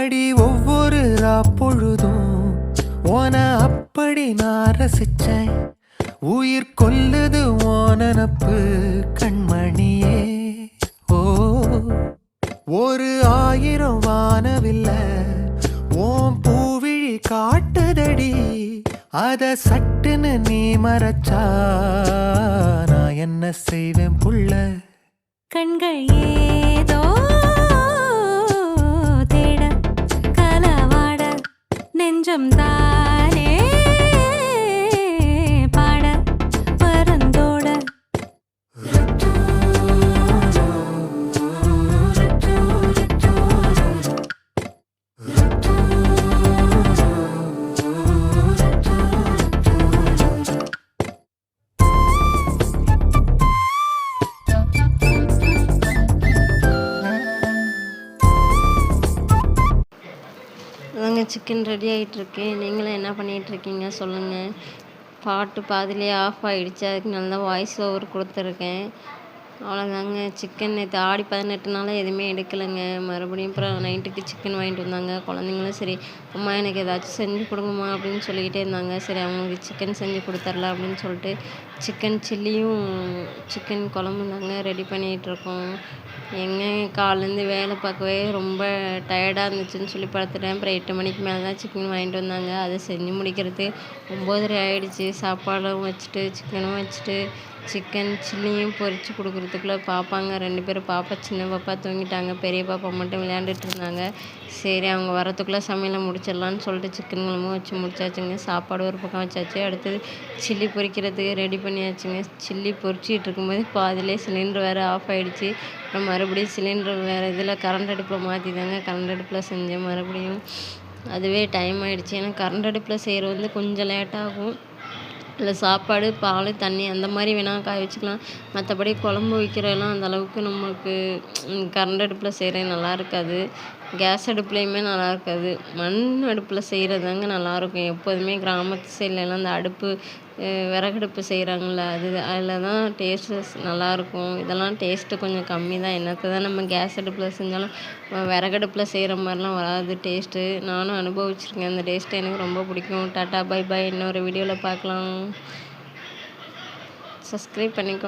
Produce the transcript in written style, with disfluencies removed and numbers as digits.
அடி ஒவ்வொரு பொழுதும் ஓன அப்படி நான் ரசிச்சேன். உயிர் கொல்லுது ஓனப்பு கண்மணியே. ஓ ஒரு 1000 வானவில்ல ஓம் பூவிழி காட்டுதடி. அத சட்டுன்னு நீ மறைச்சா நான் என்ன செய்வேன் புள்ள. கண்கள் ஏதோ தேட கலவாட நெஞ்சம் தானே பாட பரந்தோட. அதாங்க சிக்கன் ரெடி ஆகிட்டுருக்கு. நீங்களும் என்ன பண்ணிகிட்ருக்கீங்க சொல்லுங்கள். பாட்டு பாதியிலே ஆஃப் ஆகிடுச்சு. அதுக்கு நல்லா வாய்ஸ் ஓவர் கொடுத்துருக்கேன். அவ்வளோதாங்க. சிக்கன் நேற்று ஆடி 18 எதுவுமே எடுக்கலைங்க. மறுபடியும் அப்புறம் நைட்டுக்கு சிக்கன் வாங்கிட்டு வந்தாங்க. குழந்தைங்களும் சரி அம்மா எனக்கு ஏதாச்சும் செஞ்சு கொடுங்கம்மா அப்படின்னு சொல்லிக்கிட்டே இருந்தாங்க. சரி அவங்களுக்கு சிக்கன் செஞ்சு கொடுத்துர்லாம் அப்படின்னு சொல்லிட்டு சிக்கன் சில்லியும் சிக்கன் குழம்பும் தாங்க ரெடி பண்ணிகிட்ருக்கோம். எங்கே காலேருந்து வேலை பார்க்கவே ரொம்ப டயர்டாக இருந்துச்சுன்னு சொல்லி படுத்துட்டேன். அப்புறம் 8 மணிக்கு மேலே தான் சிக்கன் வாங்கிட்டு வந்தாங்க. அதை செஞ்சு முடிக்கிறது 9:30 ஆகிடுச்சு. சாப்பாடும் வச்சுட்டு சிக்கனும் வச்சுட்டு சிக்கன் சில்லியும் பொரித்து கொடுக்குறதுக்குள்ளே பாப்பாங்க 2 பேரும். பாப்பா சின்ன பாப்பா தூங்கிட்டாங்க. பெரிய பாப்பா மட்டும் விளையாண்டுட்டு இருந்தாங்க. சரி அவங்க வரத்துக்குள்ளே சமையலை முடிச்சிடலான்னு சொல்லிட்டு சிக்கன் குழம்பும் வச்சு முடிச்சாச்சுங்க. சாப்பாடு ஒரு பக்கம் வச்சாச்சு. அடுத்தது சில்லி பொரிக்கிறதுக்கு ரெடி பண்ணியாச்சுங்க. சில்லி பொரிச்சிட்டு இருக்கும்போது பாதியிலே சிலிண்டர் வேறு ஆஃப் ஆகிடுச்சு. அப்புறம் மறுபடியும் சிலிண்டர் வேறு இதில் கரண்ட் அடுப்பில் மாற்றி தாங்க கரண்ட் அடுப்பில் செஞ்சேன். மறுபடியும் அதுவே டைம் ஆகிடுச்சு. ஏன்னா கரண்ட் அடுப்பில் செய்கிறது வந்து கொஞ்சம் லேட்டாகும். இல்லை சாப்பாடு பால் தண்ணி அந்த மாதிரி வேணால் காய வச்சுக்கலாம். மற்றபடி குழம்பு வைக்கிறதெல்லாம் அந்தளவுக்கு நமக்கு கரண்ட் அடுப்பில் செய்கிறது நல்லா இருக்காது. கேஸ் அடுப்புலேயுமே நல்லா இருக்காது. மண் அடுப்பில் செய்கிறது தாங்க நல்லாயிருக்கும். எப்போதுமே கிராமத்து சைட்லலாம் அந்த அடுப்பு விறகடுப்பு செய்கிறாங்கள்ல அதில் தான் டேஸ்ட்டு நல்லாயிருக்கும். இதெல்லாம் டேஸ்ட்டு கொஞ்சம் கம்மி தான். என்னத்தை தான் நம்ம கேஸ் அடுப்பில் செஞ்சாலும் விறகடுப்பில் செய்கிற மாதிரிலாம் வராது டேஸ்ட்டு. நானும் அனுபவிச்சிருக்கேன். அந்த டேஸ்ட்டு எனக்கு ரொம்ப பிடிக்கும். Tata bye bye. இன்னொரு வீடியோவில் பார்க்கலாம். சப்ஸ்கிரைப் பண்ணிக்கோ.